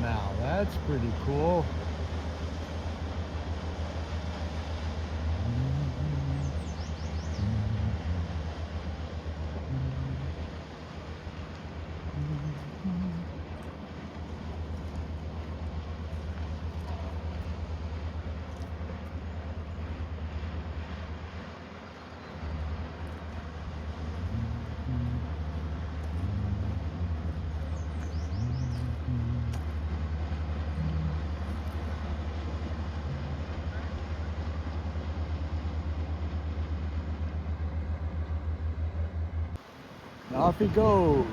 now. That's pretty cool. Off he goes.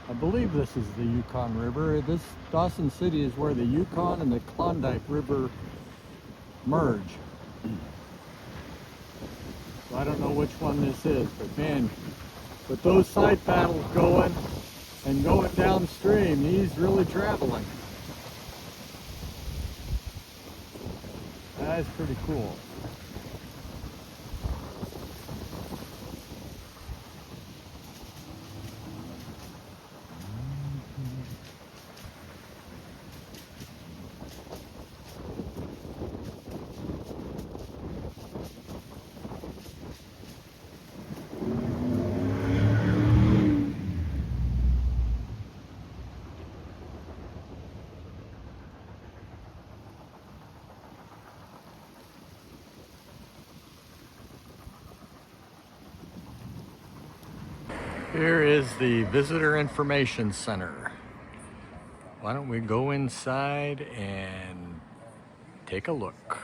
I believe this is the Yukon River. This Dawson City is where the Yukon and the Klondike River merge. So I don't know which one this is, but man, with those side paddles going and going downstream, he's really traveling. That's pretty cool. Here is the Visitor Information Center. Why don't we go inside and take a look.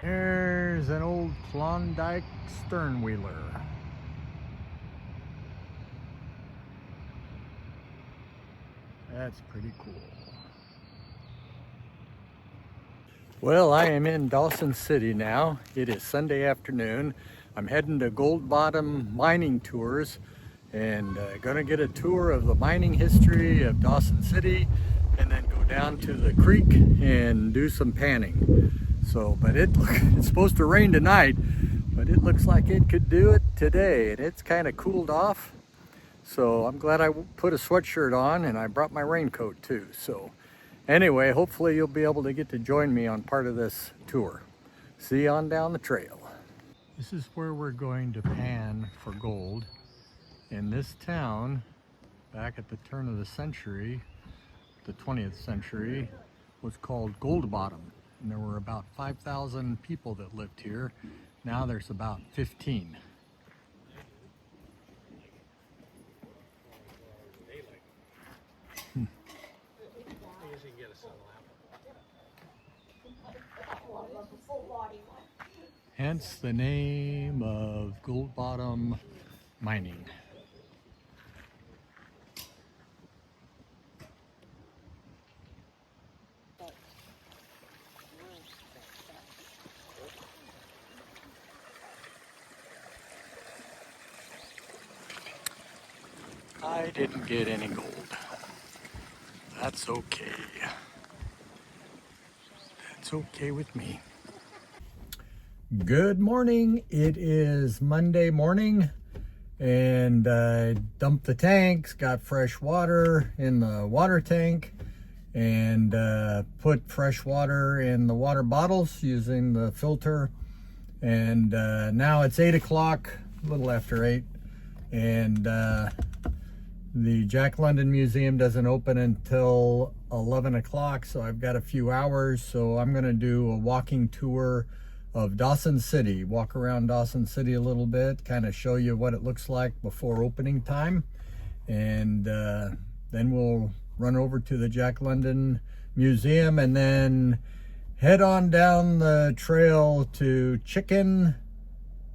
There's an old Klondike sternwheeler. That's pretty cool. Well, I am in Dawson City now. It is Sunday afternoon. I'm heading to Gold Bottom Mining Tours and gonna get a tour of the mining history of Dawson City and then go down to the creek and do some panning. So, but it's supposed to rain tonight, but it looks like it could do it today, and it's kind of cooled off. So I'm glad I put a sweatshirt on, and I brought my raincoat too. So anyway, hopefully you'll be able to get to join me on part of this tour. See you on down the trail. This is where we're going to pan for gold. In this town, back at the turn of the century, the 20th century, was called Gold Bottom, and there were about 5,000 people that lived here. Now there's about 15. Hence the name of Gold Bottom mining. I didn't get any gold. That's okay. That's okay with me. Good morning. It is Monday morning, and I dumped the tanks, got fresh water in the water tank, and put fresh water in the water bottles using the filter. And now it's 8 o'clock, a little after 8, and the Jack London Museum doesn't open until 11 o'clock, so I've got a few hours. So I'm going to do a walking tour of Dawson City, walk around Dawson City a little bit, kind of show you what it looks like before opening time. And then we'll run over to the Jack London Museum and then head on down the trail to Chicken,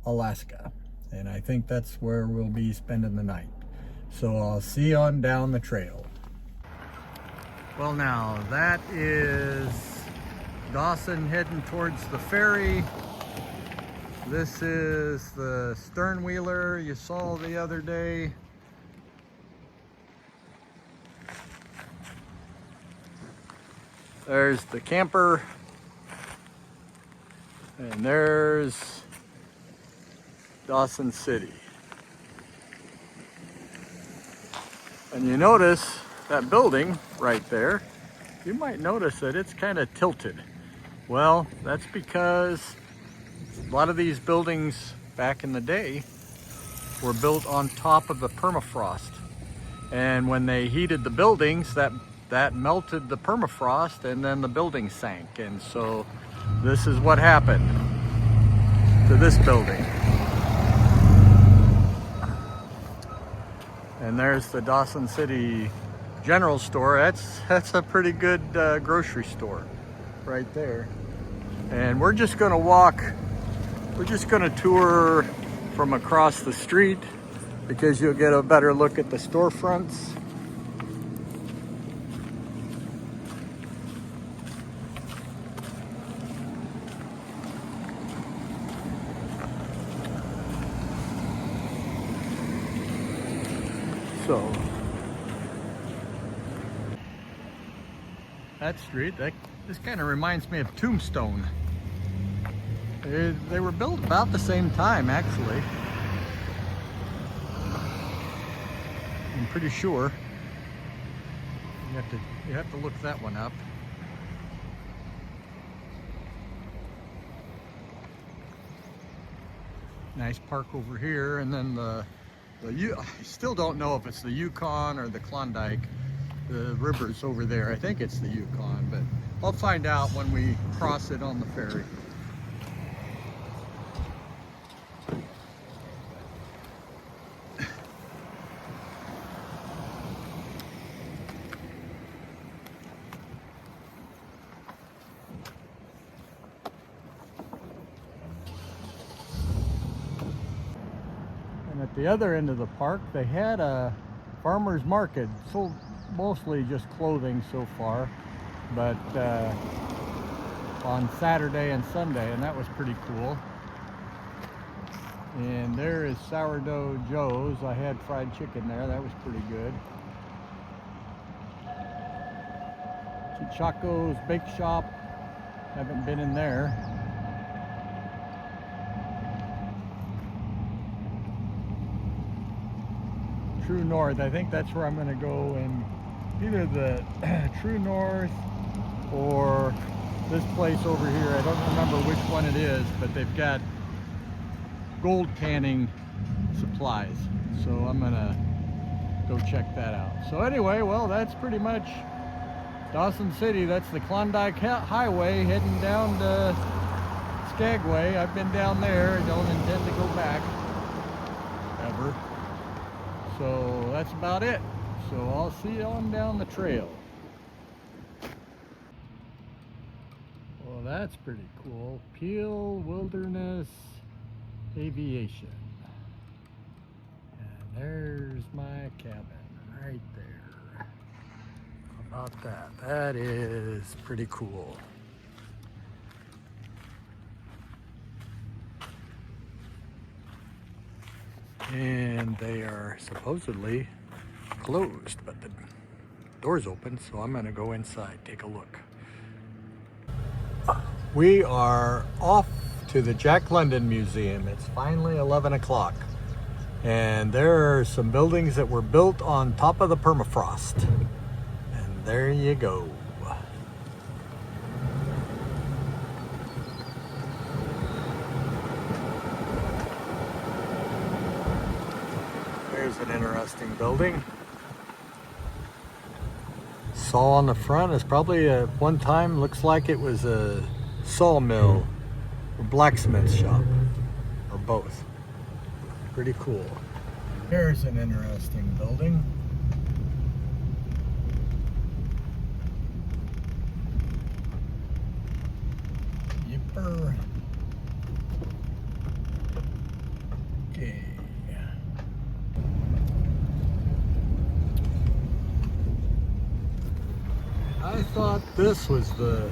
Alaska. And I think that's where we'll be spending the night. So I'll see you on down the trail. Well, now that is Dawson heading towards the ferry. This is the stern wheeler you saw the other day. There's the camper. And there's Dawson City. And you notice that building right there, you might notice that it's kind of tilted. Well, that's because a lot of these buildings back in the day were built on top of the permafrost. And when they heated the buildings, that melted the permafrost, and then the building sank. And so this is what happened to this building. And there's the Dawson City General Store. That's a pretty good grocery store right there. And we're just gonna tour from across the street because you'll get a better look at the storefronts. So that street, this kind of reminds me of Tombstone. They were built about the same time, actually. I'm pretty sure. You have to look that one up. Nice park over here, and then I still don't know if it's the Yukon or the Klondike. The river's over there. I think it's the Yukon, but I'll find out when we cross it on the ferry. And at the other end of the park, they had a farmer's market, sold mostly just clothing so far, but on Saturday and Sunday, and that was pretty cool. And there is Sourdough Joe's. I had fried chicken there. That was pretty good. Chichaco's Bake Shop. Haven't been in there. True North. I think that's where I'm going to go, and either the True North or this place over here. I don't remember which one it is, but they've got gold panning supplies. So I'm gonna go check that out. So anyway, well, that's pretty much Dawson City, that's the Klondike Highway heading down to Skagway. I've been down there. I don't intend to go back ever. So that's about it. So I'll see you on down the trail. Well, that's pretty cool. Peel Wilderness Aviation. And there's my cabin right there. How about that? That is pretty cool. And they are supposedly closed, but the door's open, so I'm gonna go inside, take a look. We are off to the Jack London Museum. It's finally 11 o'clock. And there are some buildings that were built on top of the permafrost. And there you go. There's an interesting building. Saw on the front is probably at one time looks like it was a sawmill or blacksmith shop, or both. Pretty cool. Here's an interesting building. Yipper. Okay. I thought this was the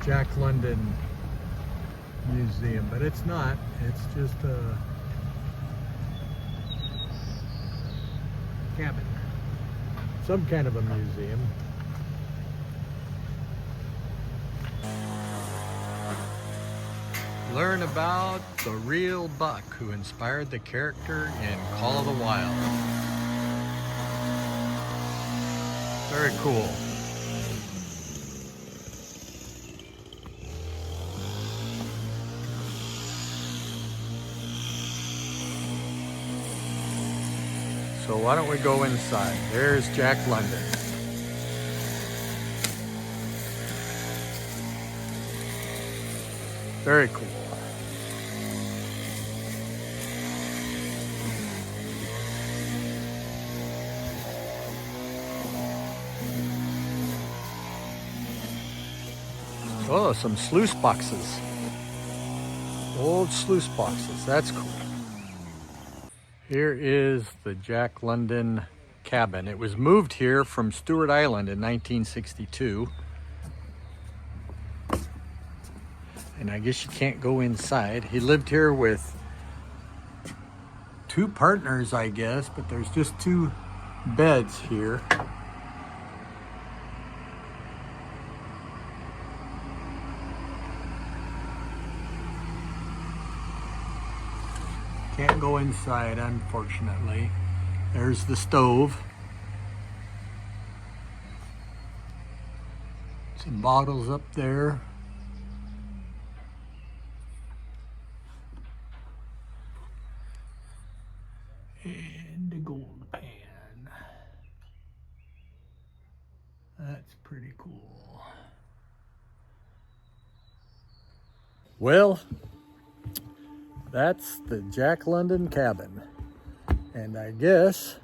Jack London Museum, but it's not. It's just a cabin. Some kind of a museum. Learn about the real buck who inspired the character in Call of the Wild. Very cool. So why don't we go inside? There's Jack London. Very cool. Oh, some sluice boxes. Old sluice boxes. That's cool. Here is the Jack London cabin. It was moved here from Stewart Island in 1962. And I guess you can't go inside. He lived here with two partners, I guess, but there's just two beds here. Can't go inside, unfortunately. There's the stove. Some bottles up there. And the gold pan. That's pretty cool. Well, that's the Jack London cabin. And I guess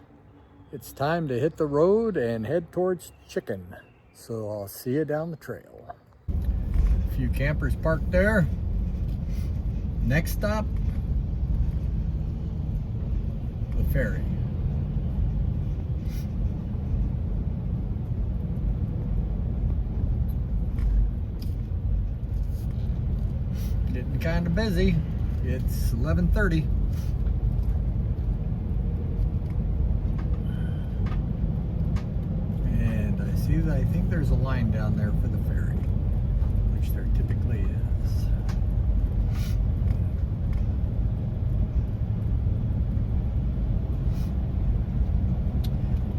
it's time to hit the road and head towards Chicken. So I'll see you down the trail. A few campers parked there. Next stop, the ferry. Getting kind of busy. It's 11:30. And I think there's a line down there for the ferry, which there typically is.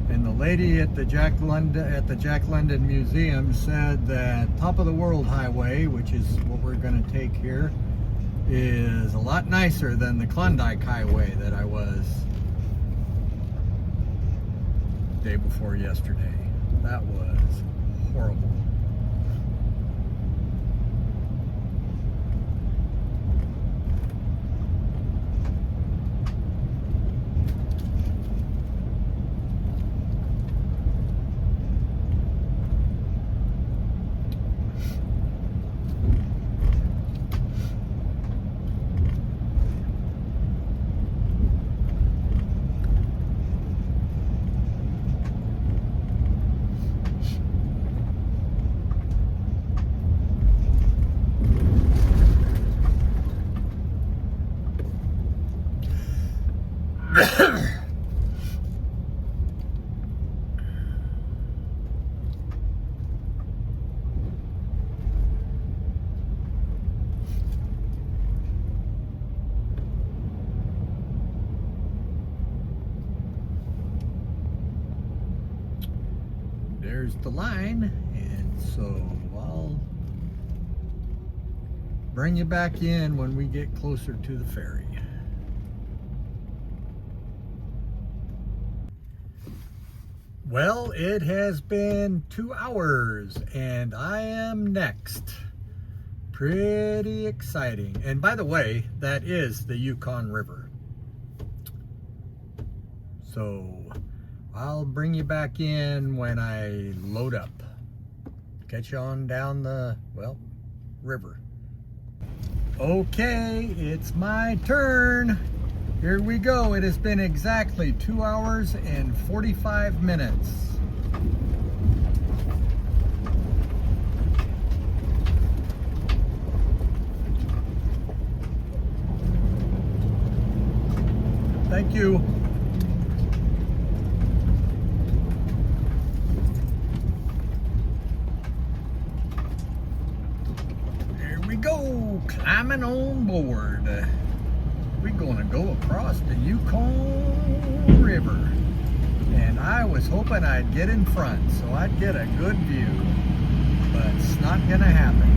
And the lady at the Jack London Museum said that Top of the World Highway, which is what we're going to take here, is a lot nicer than the Klondike Highway that I was the day before yesterday. That was horrible. There's the line, and so I'll bring you back in when we get closer to the ferry. Well, it has been 2 hours and I am next. Pretty exciting. And by the way, that is the Yukon River. So I'll bring you back in when I load up. Catch you on down the, well, river. Okay, it's my turn. Here we go. It has been exactly 2 hours and 45 minutes. Thank you. Here we go, climbing on board. We're gonna go across the Yukon River. And I was hoping I'd get in front so I'd get a good view, but it's not gonna happen.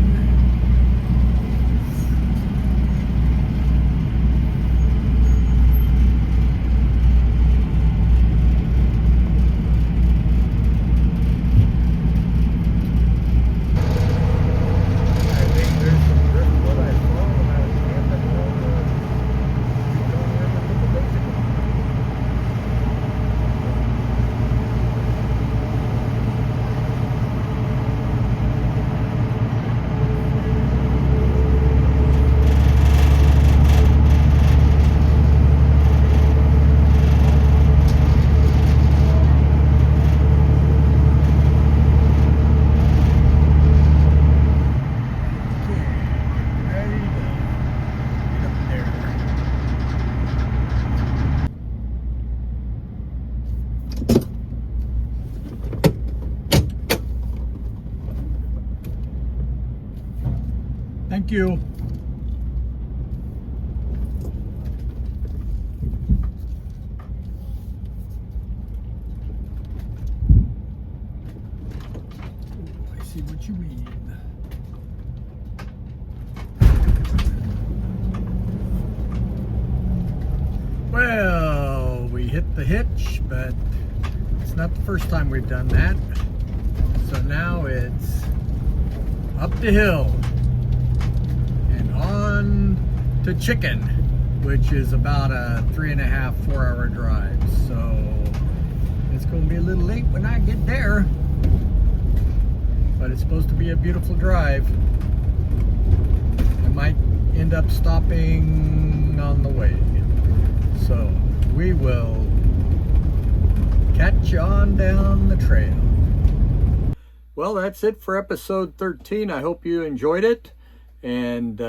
Thank you. Oh, I see what you mean. Well, we hit the hitch, but it's not the first time we've done that. So now it's up the hill and on to Chicken, which is about a 3.5, 4 hour drive. So it's going to be a little late when I get there, but it's supposed to be a beautiful drive. I might end up stopping on the way. So we will catch you on down the trail. Well, that's it for episode 13. I hope you enjoyed it. And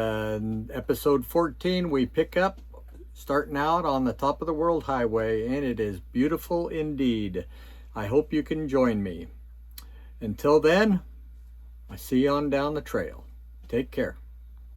episode 14, we pick up starting out on the top of the World Highway, and it is beautiful indeed. I hope you can join me. Until then, I see you on down the trail. Take care.